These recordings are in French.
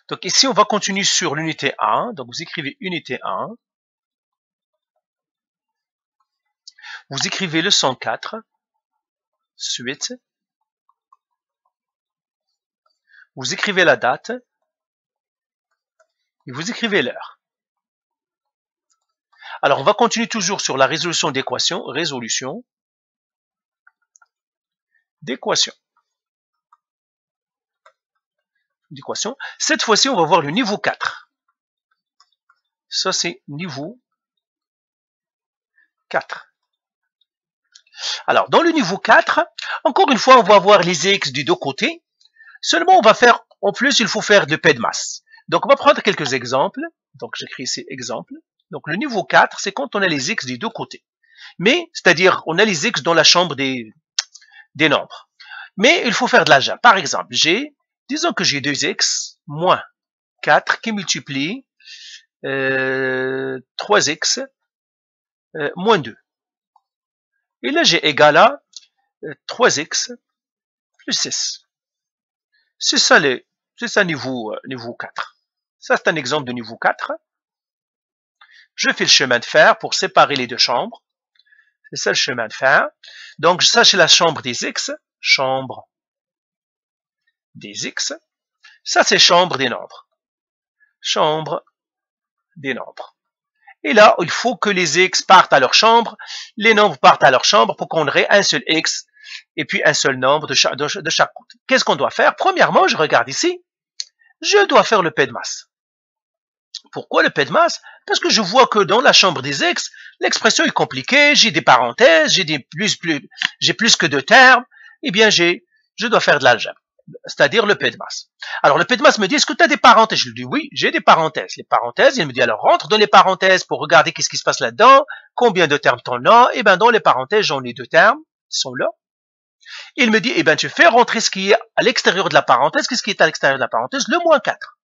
Donc ici, on va continuer sur l'unité 1. Donc vous écrivez unité 1. Vous écrivez le 104. Suite. Vous écrivez la date. Et vous écrivez l'heure. Alors, on va continuer toujours sur la résolution d'équation. Résolution d'équation. Cette fois-ci, on va voir le niveau 4. Ça, c'est niveau 4. Alors, dans le niveau 4, encore une fois, on va avoir les x du deux côtés. Seulement, on va faire, en plus, il faut faire le P de masse. Donc, on va prendre quelques exemples. Donc, j'écris ici exemple. Donc, le niveau 4, c'est quand on a les x des deux côtés. Mais, c'est-à-dire, on a les x dans la chambre des nombres. Mais, il faut faire de l'algèbre. Par exemple, disons que j'ai 2x moins 4 qui multiplie 3x moins 2. Et là, j'ai égal à 3x plus 6. C'est ça niveau 4. Ça, c'est un exemple de niveau 4. Je fais le chemin de fer pour séparer les deux chambres. C'est ça le chemin de fer. Donc, ça, c'est la chambre des x. Chambre des x. Ça, c'est chambre des nombres. Chambre des nombres. Et là, il faut que les x partent à leur chambre, les nombres partent à leur chambre pour qu'on ait un seul x et puis un seul nombre de chaque côté. Qu'est-ce qu'on doit faire? Premièrement, je regarde ici, je dois faire le P de masse. Pourquoi le P de masse? Parce que je vois que dans la chambre des x, l'expression est compliquée, j'ai des parenthèses, j'ai plus que deux termes, eh bien je dois faire de l'algèbre, c'est-à-dire le P de masse. Alors le P de masse me dit, est-ce que tu as des parenthèses? Je lui dis oui, j'ai des parenthèses. Les parenthèses, il me dit alors rentre dans les parenthèses pour regarder qu'est-ce qui se passe là-dedans, combien de termes t'en as, et bien dans les parenthèses, j'en ai deux termes, ils sont là. Il me dit, eh bien tu fais rentrer ce qui est à l'extérieur de la parenthèse, qu'est-ce qui est à l'extérieur de la parenthèse? Le moins 4.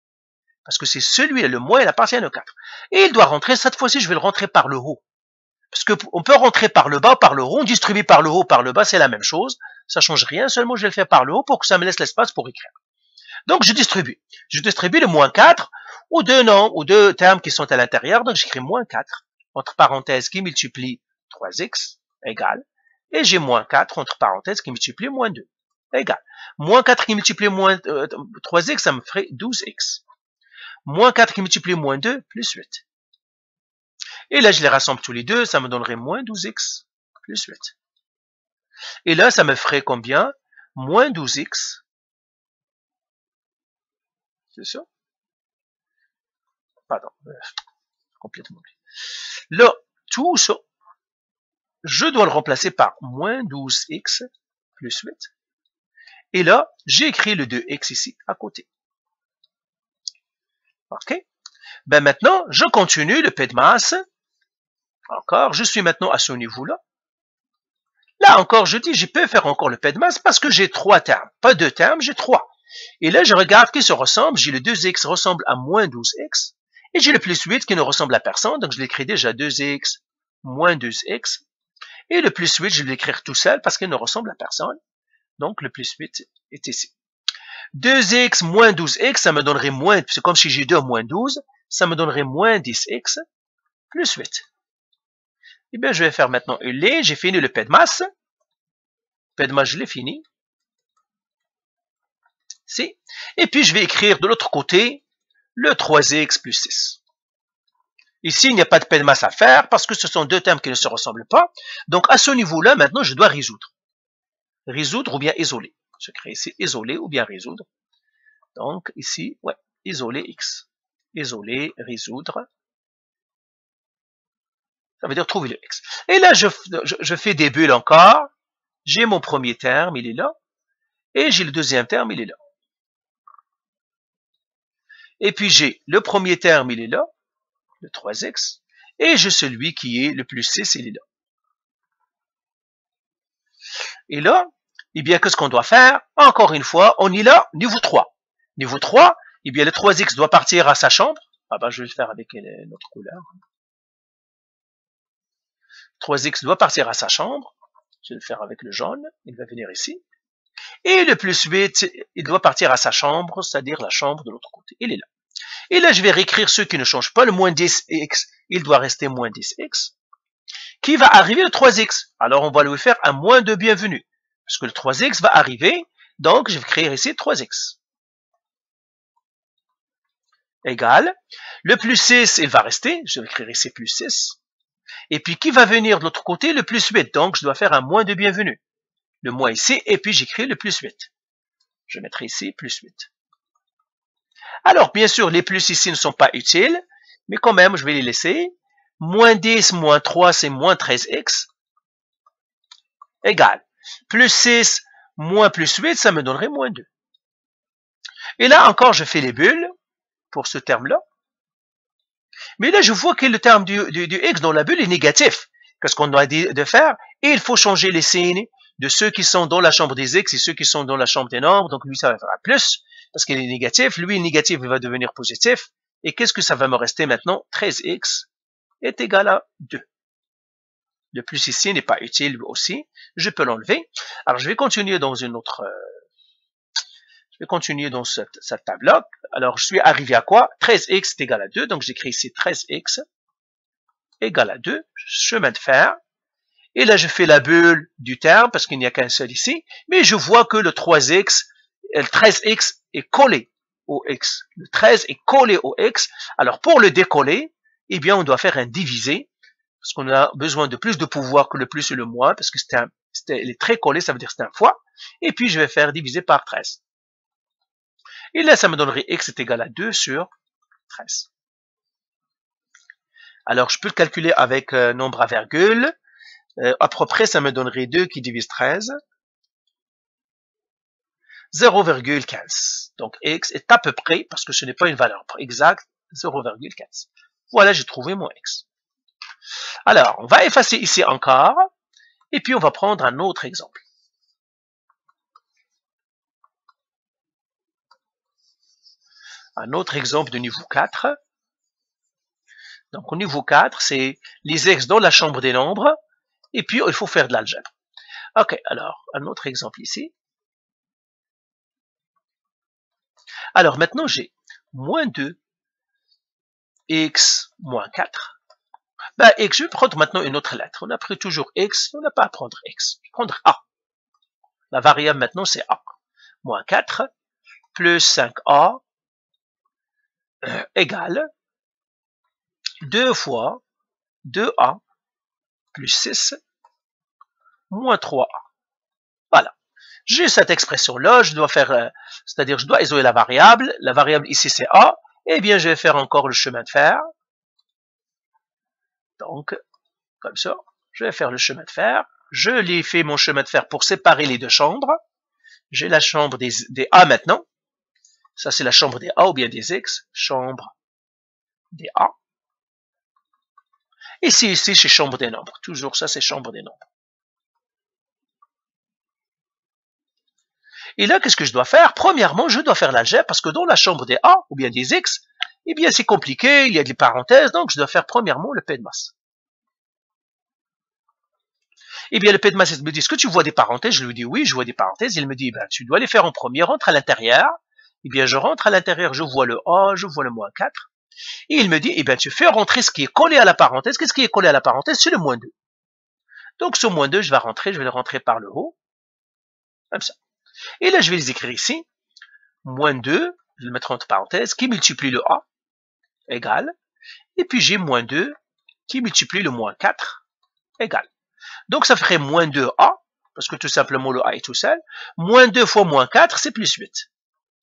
Parce que c'est celui-là, le moins, il appartient à 4. Et il doit rentrer, cette fois-ci, je vais le rentrer par le haut. Parce qu'on peut rentrer par le bas, par le haut, on distribue par le haut, par le bas, c'est la même chose. Ça change rien, seulement je vais le faire par le haut pour que ça me laisse l'espace pour écrire. Donc je distribue. Je distribue le moins 4 aux deux noms, aux deux termes qui sont à l'intérieur. Donc j'écris moins 4, entre parenthèses, qui multiplie 3x, égale. Et j'ai moins 4, entre parenthèses, qui multiplie moins 2, égale. Moins 4 qui multiplie moins 3x, ça me ferait 12x. Moins 4 qui multiplie moins 2, plus 8. Et là, je les rassemble tous les deux, ça me donnerait moins 12x, plus 8. Et là, ça me ferait combien? Moins 12x. C'est ça? Pardon, complètement oublié. Là, tout ça, je dois le remplacer par moins 12x plus 8. Et là, j'ai écrit le 2x ici, à côté. OK? Ben maintenant, je continue le P de masse. Encore, je suis maintenant à ce niveau-là. Là encore, je dis, je peux faire encore le P de masse parce que j'ai 3 termes. Pas 2 termes, j'ai 3. Et là, je regarde qui se ressemble. J'ai le 2x ressemble à moins 12x. Et j'ai le plus 8 qui ne ressemble à personne. Donc, je l'écris déjà 2x moins 2x. Et le plus 8, je vais l'écrire tout seul parce qu'il ne ressemble à personne. Donc, le plus 8 est ici. 2x moins 12x, ça me donnerait moins, c'est comme si j'ai 2 moins 12, ça me donnerait moins 10x plus 8. Eh bien, je vais faire maintenant une ligne. J'ai fini le P de masse. P de masse, je l'ai fini. Si. Et puis, je vais écrire de l'autre côté le 3x plus 6. Ici, il n'y a pas de P de masse à faire parce que ce sont deux termes qui ne se ressemblent pas. Donc, à ce niveau-là, maintenant, je dois résoudre. Résoudre ou bien isoler. Je crée ici isoler ou bien résoudre. Donc, ici, ouais, isoler x. Isoler, résoudre. Ça veut dire trouver le x. Et là, je fais des bulles encore. J'ai mon premier terme, il est là. Et j'ai le deuxième terme, il est là. Et puis, j'ai le premier terme, il est là. Le 3x. Et j'ai celui qui est le plus 6, il est là. Et là, eh bien, qu'est-ce qu'on doit faire? Encore une fois, on est là, niveau 3. Niveau 3, eh bien, le 3x doit partir à sa chambre. Ah ben, je vais le faire avec notre couleur. 3x doit partir à sa chambre. Je vais le faire avec le jaune. Il va venir ici. Et le plus 8, il doit partir à sa chambre, c'est-à-dire la chambre de l'autre côté. Il est là. Et là, je vais réécrire ceux qui ne changent pas. Le moins 10x, il doit rester moins 10x. Qui va arriver le 3x? Alors, on va lui faire un moins de bienvenue. Parce que le 3x va arriver. Donc, je vais créer ici 3x. Égal. Le plus 6, il va rester. Je vais écrire ici plus 6. Et puis, qui va venir de l'autre côté? Le plus 8. Donc, je dois faire un moins de bienvenue. Le moins ici. Et puis, j'écris le plus 8. Je mettrai ici plus 8. Alors, bien sûr, les plus ici ne sont pas utiles. Mais quand même, je vais les laisser. Moins 10, moins 3, c'est moins 13x. Égal. Plus 6, moins plus 8, ça me donnerait moins 2. Et là, encore, je fais les bulles pour ce terme-là. Mais là, je vois que le terme du x dans la bulle est négatif. Qu'est-ce qu'on doit de faire? Et il faut changer les signes de ceux qui sont dans la chambre des x et ceux qui sont dans la chambre des nombres. Donc, lui, ça va faire un plus, parce qu'il est négatif. Lui, négatif, il va devenir positif. Et qu'est-ce que ça va me rester maintenant? 13x est égal à 2. Le plus ici n'est pas utile lui aussi. Je peux l'enlever. Alors, je vais continuer dans une autre... je vais continuer dans cette table-là. Alors, je suis arrivé à quoi? 13x est égal à 2. Donc, j'écris ici 13x égal à 2. Chemin de fer. Et là, je fais la bulle du terme parce qu'il n'y a qu'un seul ici. Mais je vois que le 3x, le 13x est collé au x. Le 13 est collé au x. Alors, pour le décoller, eh bien, on doit faire un divisé. Parce qu'on a besoin de plus de pouvoir que le plus et le moins, parce que il est très collé, ça veut dire que c'est un fois. Et puis, je vais faire diviser par 13. Et là, ça me donnerait x est égal à 2 sur 13. Alors, je peux le calculer avec nombre à virgule. À peu près, ça me donnerait 2 qui divise 13. 0,15. Donc, x est à peu près, parce que ce n'est pas une valeur exacte, 0,15. Voilà, j'ai trouvé mon x. Alors, on va effacer ici encore, et puis on va prendre un autre exemple. Un autre exemple de niveau 4. Donc, au niveau 4, c'est les x dans la chambre des nombres, et puis il faut faire de l'algèbre. Ok, alors, un autre exemple ici. Alors, maintenant, j'ai moins 2, x moins 4. Ben, x, je vais prendre maintenant une autre lettre. On a pris toujours x, on n'a pas à prendre x. Je vais prendre a. La variable maintenant, c'est a. Moins 4 plus 5a égale 2 fois 2a plus 6 moins 3a. Voilà. J'ai cette expression-là, je dois faire, c'est-à-dire je dois isoler la variable. La variable ici, c'est a. Eh bien, je vais faire encore le chemin de fer. Donc, comme ça, je vais faire le chemin de fer. Je l'ai fait mon chemin de fer pour séparer les deux chambres. J'ai la chambre des A maintenant. Ça, c'est la chambre des A ou bien des X. Chambre des A. Ici, c'est chambre des nombres. Toujours ça, c'est chambre des nombres. Et là, qu'est-ce que je dois faire? Premièrement, je dois faire l'algèbre parce que dans la chambre des A ou bien des X, eh bien, c'est compliqué, il y a des parenthèses, donc je dois faire premièrement le P de masse. Eh bien, le P de masse, il me dit, est-ce que tu vois des parenthèses? Je lui dis, oui, je vois des parenthèses. Il me dit, ben, tu dois les faire en premier, rentre à l'intérieur. Eh bien, je rentre à l'intérieur, je vois le A, je vois le moins 4. Et il me dit, eh bien, tu fais rentrer ce qui est collé à la parenthèse. Qu'est-ce qui est collé à la parenthèse? C'est le moins 2. Donc, ce moins 2, je vais le rentrer par le haut. Comme ça. Et là, je vais les écrire ici. Moins 2, je vais le mettre entre parenthèses, qui multiplie le A, égal. Et puis, j'ai moins 2, qui multiplie le moins 4, égal. Donc, ça ferait moins 2A, parce que tout simplement, le A est tout seul. Moins 2 fois moins 4, c'est plus 8.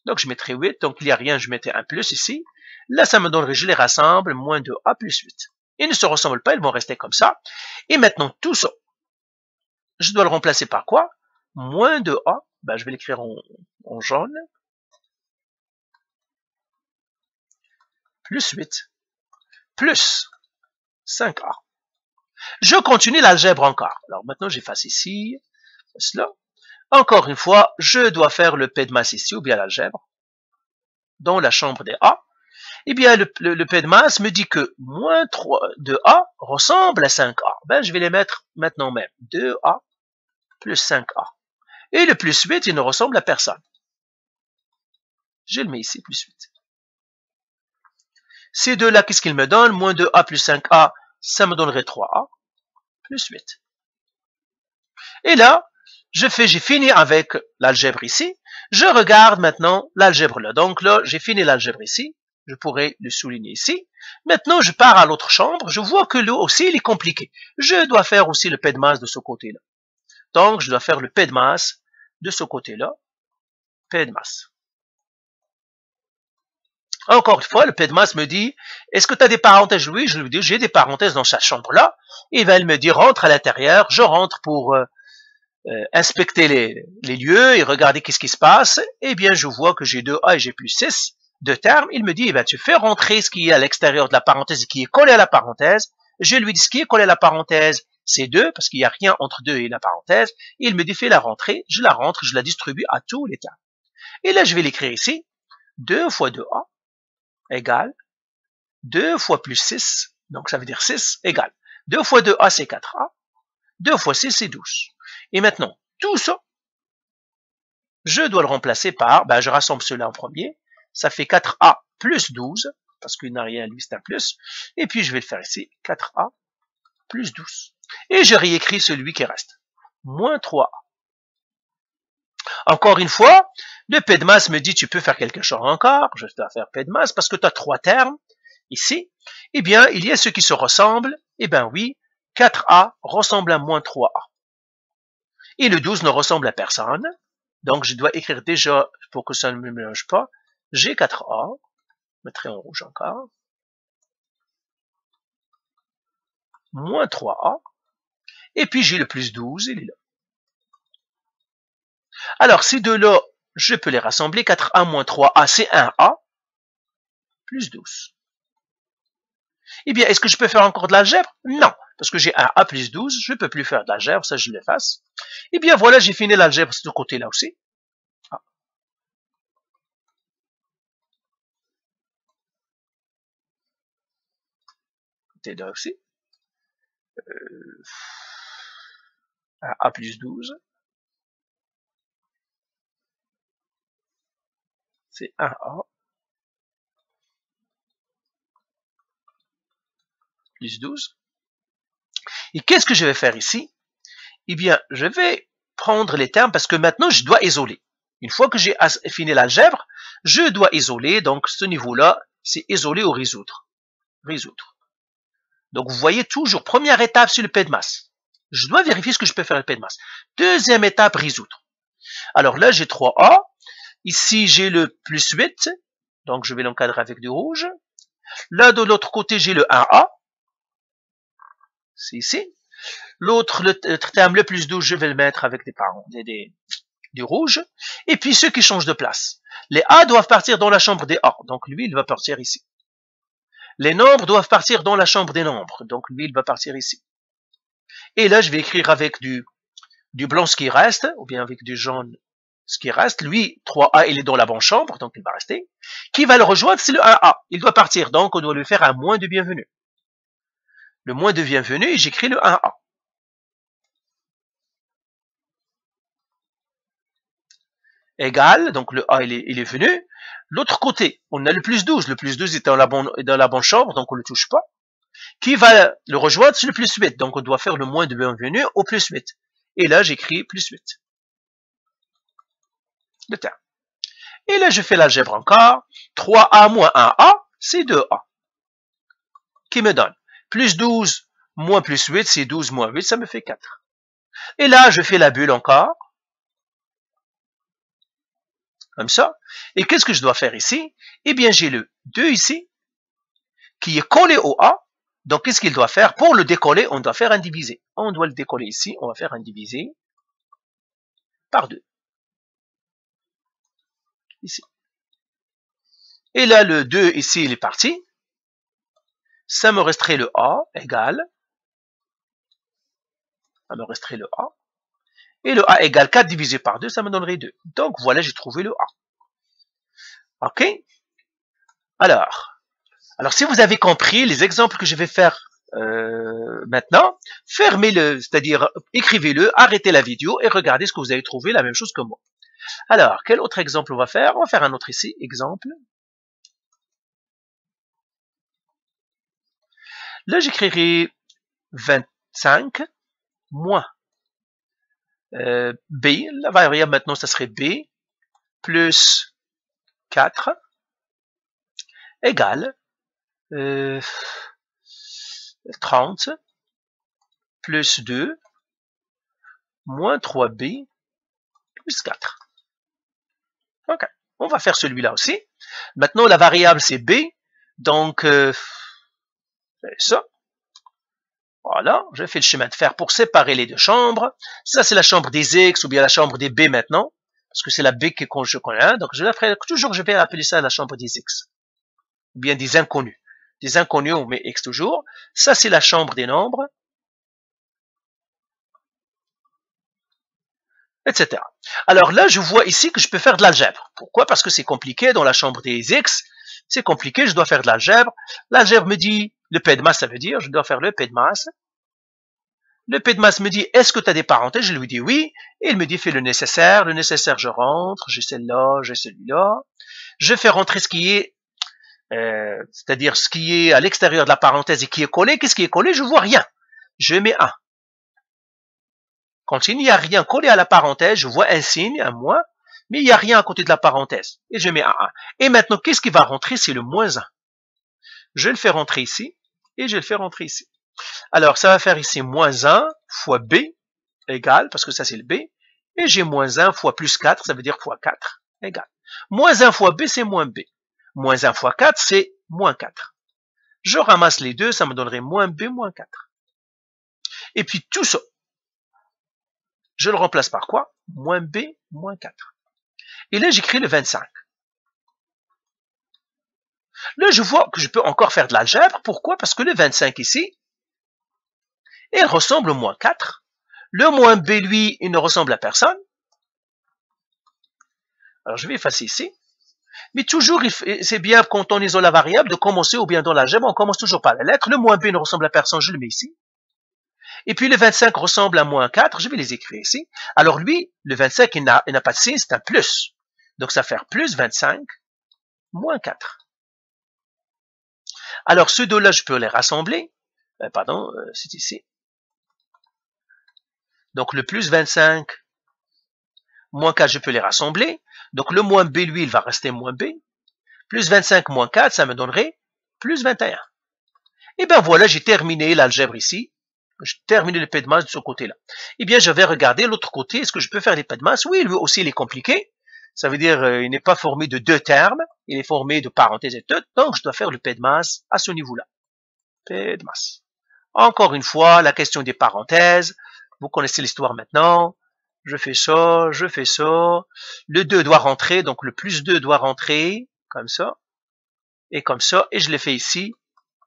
Donc, je mettrai 8. Donc, il n'y a rien, je mettais un plus ici. Là, ça me donnerait, je les rassemble, moins 2A plus 8. Ils ne se ressemblent pas, ils vont rester comme ça. Et maintenant, tout ça, je dois le remplacer par quoi? Moins 2A, ben, je vais l'écrire en jaune. Plus 8. Plus 5A. Je continue l'algèbre encore. Alors, maintenant, j'efface ici, cela. Encore une fois, je dois faire le P de masse ici, ou bien l'algèbre, dans la chambre des A. Eh bien, le P de masse me dit que moins 3 de A ressemble à 5A. Ben, je vais les mettre maintenant même. 2A plus 5A. Et le plus 8, il ne ressemble à personne. Je le mets ici, plus 8. Ces deux-là, qu'est-ce qu'ils me donnent? Moins 2a plus 5a, ça me donnerait 3a, plus 8. Et là, j'ai fini avec l'algèbre ici. Je regarde maintenant l'algèbre là. Donc là, j'ai fini l'algèbre ici. Je pourrais le souligner ici. Maintenant, je pars à l'autre chambre. Je vois que là aussi, il est compliqué. Je dois faire aussi le P de masse de ce côté-là. Donc, je dois faire le P de masse de ce côté-là. P de masse. Encore une fois, le P de masse me dit, est-ce que tu as des parenthèses? Oui, je lui dis, j'ai des parenthèses dans cette chambre-là. Et ben, elle me dit, rentre à l'intérieur. Je rentre pour inspecter les lieux et regarder qu'est-ce qui se passe. Eh bien, je vois que j'ai 2a et j'ai plus 6 de termes. Il me dit, eh bien, tu fais rentrer ce qui est à l'extérieur de la parenthèse et qui est collé à la parenthèse. Je lui dis, ce qui est collé à la parenthèse, c'est 2, parce qu'il n'y a rien entre 2 et la parenthèse. Et il me dit, fais la rentrée. Je la rentre, je la distribue à tous les termes. Et là, je vais l'écrire ici. 2 fois 2a égale 2 fois plus 6. Donc, ça veut dire 6 égale 2 fois 2a, c'est 4a. 2 fois 6, c'est 12. Et maintenant, tout ça, je dois le remplacer par, je rassemble cela en premier, ça fait 4a plus 12, parce qu'il n'a rien, lui, c'est un plus, et puis je vais le faire ici, 4a plus 12. Et je réécris celui qui reste, moins 3a. Encore une fois, le P de masse me dit, tu peux faire quelque chose encore, je dois faire P de masse, parce que tu as 3 termes, ici, eh bien, il y a ceux qui se ressemblent, eh bien oui, 4a ressemble à moins 3a. Et le 12 ne ressemble à personne. Donc, je dois écrire déjà, pour que ça ne me mélange pas, j'ai 4a, je mettrai en rouge encore, moins 3a, et puis j'ai le plus 12, il est là. Alors, ces deux-là, je peux les rassembler, 4a moins 3a, c'est 1a, plus 12. Eh bien, est-ce que je peux faire encore de l'algèbre? Non, parce que j'ai 1a plus 12, je ne peux plus faire de l'algèbre, ça je l'efface. Eh bien, voilà, j'ai fini l'algèbre de ce côté-là aussi. Ah. Côté-là aussi. A plus 12. C'est 1a. Plus 12. Et qu'est-ce que je vais faire ici? Eh bien, je vais prendre les termes parce que maintenant, je dois isoler. Une fois que j'ai fini l'algèbre, je dois isoler. Donc, ce niveau-là, c'est isoler ou résoudre. Résoudre. Donc, vous voyez toujours, première étape, c'est le P de masse. Je dois vérifier ce que je peux faire le P de masse. Deuxième étape, résoudre. Alors là, j'ai 3A. Ici, j'ai le plus 8. Donc, je vais l'encadrer avec du rouge. Là, de l'autre côté, j'ai le 1A. C'est ici. L'autre, le terme le plus 12, je vais le mettre avec du rouge. Et puis, ceux qui changent de place. Les A doivent partir dans la chambre des A. Donc, lui, il va partir ici. Les nombres doivent partir dans la chambre des nombres. Donc, lui, il va partir ici. Et là, je vais écrire avec du blanc ce qui reste, ou bien avec du jaune ce qui reste. Lui, 3A, il est dans la bonne chambre, donc il va rester. Qui va le rejoindre? C'est le 1A. Il doit partir, donc on doit lui faire un moins de bienvenue. Le moins de bienvenue, et j'écris le 1A. Égal, donc le A, il est venu. L'autre côté, on a le plus 12. Le plus 12 est dans la bonne chambre, donc on ne le touche pas. Qui va le rejoindre? C'est le plus 8. Donc on doit faire le moins de bienvenue au plus 8. Et là, j'écris plus 8. Le terme. Et là, je fais l'algèbre encore. 3A moins 1A, c'est 2A. Qui me donne plus 12 moins plus 8, c'est 12 moins 8, ça me fait 4. Et là, je fais la bulle encore. Comme ça. Et qu'est-ce que je dois faire ici? Eh bien, j'ai le 2 ici, qui est collé au A. Donc, qu'est-ce qu'il doit faire? Pour le décoller, on doit faire un divisé. On doit le décoller ici. On va faire un divisé par 2. Ici. Et là, le 2 ici, il est parti. Ça me resterait le A égale. Ça me resterait le A. Et le A égale 4 divisé par 2, ça me donnerait 2. Donc, voilà, j'ai trouvé le A. OK? Alors, si vous avez compris, les exemples que je vais faire maintenant, fermez-le, c'est-à-dire écrivez-le, arrêtez la vidéo et regardez ce que vous avez trouvé, la même chose que moi. Alors, quel autre exemple on va faire? On va faire un autre ici, exemple. Là, j'écrirai 25 moins b, la variable maintenant, ça serait b, plus 4, égale 30, plus 2, moins 3b, plus 4. Ok, on va faire celui-là aussi. Maintenant, la variable, c'est b, donc ça. Voilà, je fais le chemin de fer pour séparer les deux chambres. Ça, c'est la chambre des X ou bien la chambre des B maintenant, parce que c'est la B que je connais. Donc, je la ferai toujours, je vais appeler ça la chambre des X, ou bien des inconnus. Des inconnus, on met X toujours. Ça, c'est la chambre des nombres, etc. Alors là, je vois ici que je peux faire de l'algèbre. Pourquoi? Parce que c'est compliqué dans la chambre des X. C'est compliqué, je dois faire de l'algèbre. L'algèbre me dit, le P de masse, ça veut dire, je dois faire le P de masse. Le P de masse me dit, est-ce que tu as des parenthèses? Je lui dis oui. Et il me dit, fais le nécessaire. Le nécessaire, je rentre. J'ai celle-là, j'ai celui-là. Je fais rentrer ce qui est, c'est-à-dire ce qui est à l'extérieur de la parenthèse et qui est collé. Qu'est-ce qui est collé? Je vois rien. Je mets 1. Quand il n'y a rien collé à la parenthèse, je vois un signe, un moins, mais il n'y a rien à côté de la parenthèse. Et je mets un 1. Et maintenant, qu'est-ce qui va rentrer? C'est le moins 1. Je le fais rentrer ici, et je le fais rentrer ici. Alors, ça va faire ici moins 1 fois b égale, parce que ça c'est le b, et j'ai moins 1 fois plus 4, ça veut dire fois 4 égale. Moins 1 fois b, c'est moins b. Moins 1 fois 4, c'est moins 4. Je ramasse les deux, ça me donnerait moins b moins 4. Et puis tout ça, je le remplace par quoi? Moins b moins 4. Et là, j'écris le 25. Là, je vois que je peux encore faire de l'algèbre. Pourquoi? Parce que le 25 ici, il ressemble au moins 4. Le moins b, lui, il ne ressemble à personne. Alors, je vais effacer ici. Mais toujours, c'est bien quand on isole la variable de commencer, ou bien dans l'algèbre, on commence toujours par la lettre. Le moins b ne ressemble à personne, je le mets ici. Et puis le 25 ressemble à moins 4, je vais les écrire ici. Alors lui, le 25, il n'a pas de signe, c'est un plus. Donc ça va faire plus 25, moins 4. Alors ceux deux-là, je peux les rassembler. C'est ici. Donc le plus 25, moins 4, je peux les rassembler. Donc le moins b, lui, il va rester moins b. Plus 25 moins 4, ça me donnerait plus 21. Et bien voilà, j'ai terminé l'algèbre ici. J'ai terminé le P de masse de ce côté-là. Eh bien, je vais regarder l'autre côté. Est-ce que je peux faire les P de masse? Oui, lui aussi, il est compliqué. Ça veut dire il n'est pas formé de deux termes. Il est formé de parenthèses et de. Donc, je dois faire le P de masse à ce niveau-là. P de masse. Encore une fois, la question des parenthèses. Vous connaissez l'histoire maintenant. Je fais ça, je fais ça. Le 2 doit rentrer, donc le plus 2 doit rentrer, comme ça. Et comme ça. Et je l'ai fait ici.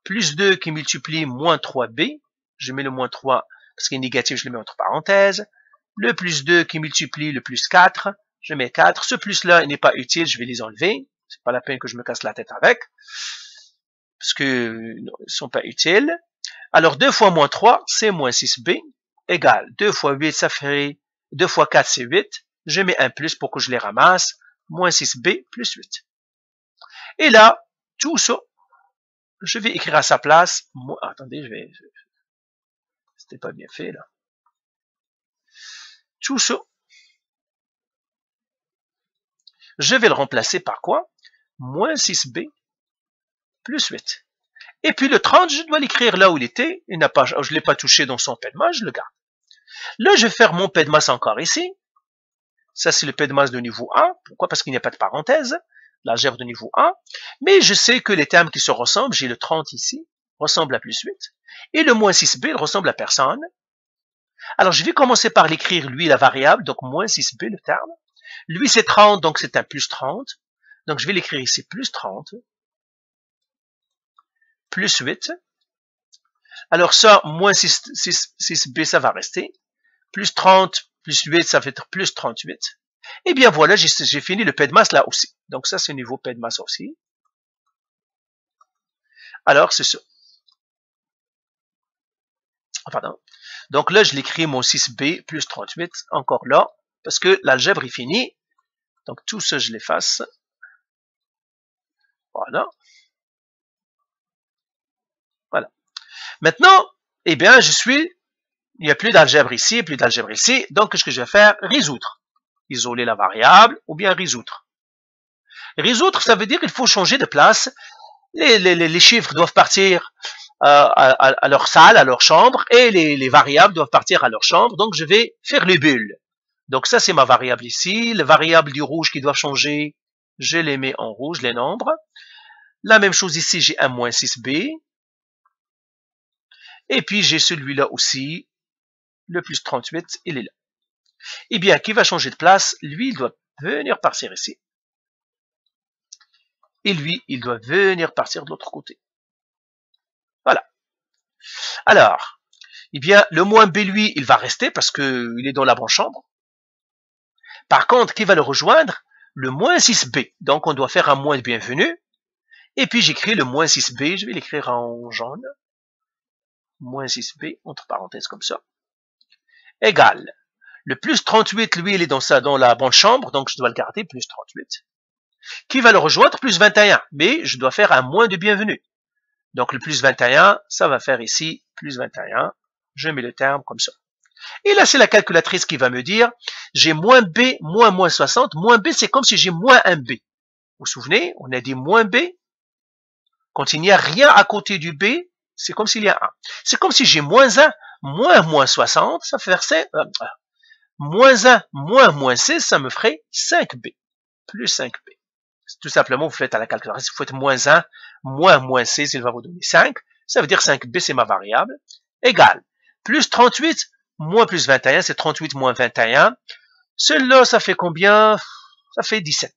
Plus 2 qui multiplie moins 3b. Je mets le moins 3 parce qu'il est négatif, je le mets entre parenthèses. Le plus 2 qui multiplie le plus 4, je mets 4. Ce plus-là n'est pas utile, je vais les enlever. C'est pas la peine que je me casse la tête avec. Parce que non, ils sont pas utiles. Alors 2 fois moins 3, c'est moins 6b, égale 2 fois 8, ça fait 2 fois 4, c'est 8. Je mets un plus pour que je les ramasse. Moins 6b plus 8. Et là, tout ça, je vais écrire à sa place. Attendez, c'était pas bien fait, là. Tout ça, je vais le remplacer par quoi? Moins 6b plus 8. Et puis le 30, je dois l'écrire là où il était. Je ne l'ai pas touché dans son P de masse, je le garde. Là, je vais faire mon P de masse encore ici. Ça, c'est le P de masse de niveau 1. Pourquoi? Parce qu'il n'y a pas de parenthèse. L'algèbre de niveau 1. Mais je sais que les termes qui se ressemblent, j'ai le 30 ici, ressemble à plus 8. Et le moins 6b, il ressemble à personne. Alors, je vais commencer par l'écrire, lui, la variable, donc moins 6b, le terme. Lui, c'est 30, donc c'est un plus 30. Donc, je vais l'écrire ici, plus 30. Plus 8. Alors ça, moins 6b, ça va rester. Plus 30, plus 8, ça va être plus 38. Et bien voilà, j'ai fini le P de masse là aussi. Donc ça, c'est au niveau P de masse aussi. Alors, c'est ça. pardon. Donc là, je l'écris mon 6b plus 38, encore là, parce que l'algèbre est finie. Donc tout ça, je l'efface. Voilà. Voilà. Maintenant, eh bien, il n'y a plus d'algèbre ici, plus d'algèbre ici. Donc, ce que je vais faire, résoudre. Isoler la variable ou bien résoudre. Résoudre, ça veut dire qu'il faut changer de place. Les chiffres doivent partir à leur salle, à leur chambre, et les variables doivent partir à leur chambre. Donc, je vais faire les bulles. Donc, ça, c'est ma variable ici. Les variables du rouge qui doivent changer, je les mets en rouge, les nombres. La même chose ici, j'ai un moins 6b. Et puis, j'ai celui-là aussi, le plus 38, il est là. Eh bien, qui va changer de place? Lui, il doit venir partir ici. Et lui, il doit venir partir de l'autre côté. Voilà. Alors, eh bien, le moins b, lui, il va rester parce qu'il est dans la bonne chambre. Par contre, qui va le rejoindre? Le moins 6b. Donc, on doit faire un moins de bienvenue. Et puis, j'écris le moins 6b. Je vais l'écrire en jaune. Moins 6b, entre parenthèses comme ça. Égal. Le plus 38, lui, il est dans la bonne chambre. Donc, je dois le garder, plus 38. Qui va le rejoindre? Plus 21. Mais je dois faire un moins de bienvenue. Donc, le plus 21, ça va faire ici, plus 21. Je mets le terme comme ça. Et là, c'est la calculatrice qui va me dire, j'ai moins b, moins 60. Moins b, c'est comme si j'ai moins 1b. Vous vous souvenez, on a dit moins b. Quand il n'y a rien à côté du b, c'est comme s'il y a 1. C'est comme si j'ai moins 1, moins 60, ça fait moins 1, moins 6, ça me ferait 5b. Plus 5b. Tout simplement, vous faites à la calculatrice, vous faites moins 1, moins 6, il va vous donner 5. Ça veut dire 5b, c'est ma variable. Égal. Plus 38, moins plus 21, c'est 38 moins 21. Celui-là, ça fait combien? Ça fait 17.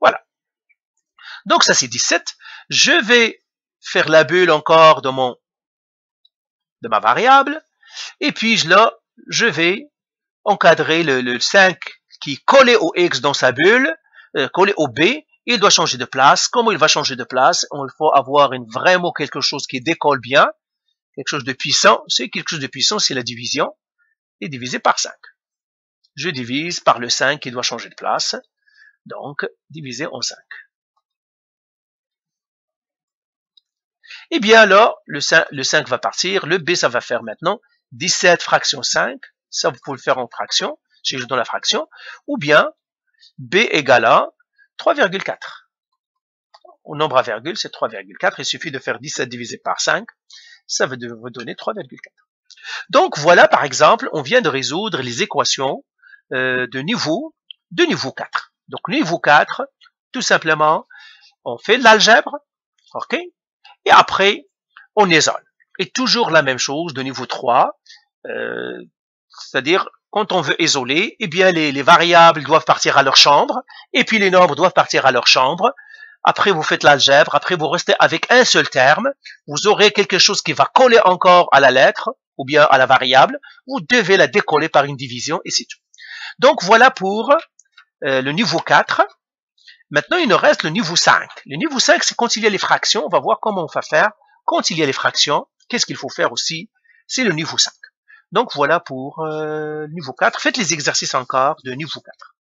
Voilà. Donc, ça, c'est 17. Je vais faire la bulle encore de ma variable. Et puis, là, je vais encadrer le 5 qui est collé au X dans sa bulle, collé au B. Il doit changer de place. Comment il va changer de place? Il faut avoir vraiment quelque chose qui décolle bien. Quelque chose de puissant. C'est quelque chose de puissant, c'est la division. Et divisé par 5. Je divise par le 5 qui doit changer de place. Donc, divisé en 5. Eh bien là, le 5 va partir. Le B, ça va faire maintenant 17 fraction 5. Ça, vous pouvez le faire en fraction. J'ai juste dans la fraction. Ou bien, B égale à 3,4. Au nombre à virgule, c'est 3,4. Il suffit de faire 17 divisé par 5. Ça va vous donner 3,4. Donc, voilà, par exemple, on vient de résoudre les équations de niveau 4. Donc, niveau 4, tout simplement, on fait de l'algèbre, ok? Et après, on isole. Et toujours la même chose de niveau 3, c'est-à-dire, quand on veut isoler, eh bien, les variables doivent partir à leur chambre, et puis les nombres doivent partir à leur chambre. Après, vous faites l'algèbre, après, vous restez avec un seul terme. Vous aurez quelque chose qui va coller encore à la lettre, ou bien à la variable. Vous devez la décoller par une division, et c'est tout. Donc, voilà pour le niveau 4. Maintenant, il nous reste le niveau 5. Le niveau 5, c'est quand il y a les fractions. On va voir comment on va faire. Quand il y a les fractions, qu'est-ce qu'il faut faire aussi? C'est le niveau 5. Donc, voilà pour le niveau 4. Faites les exercices encore de niveau 4.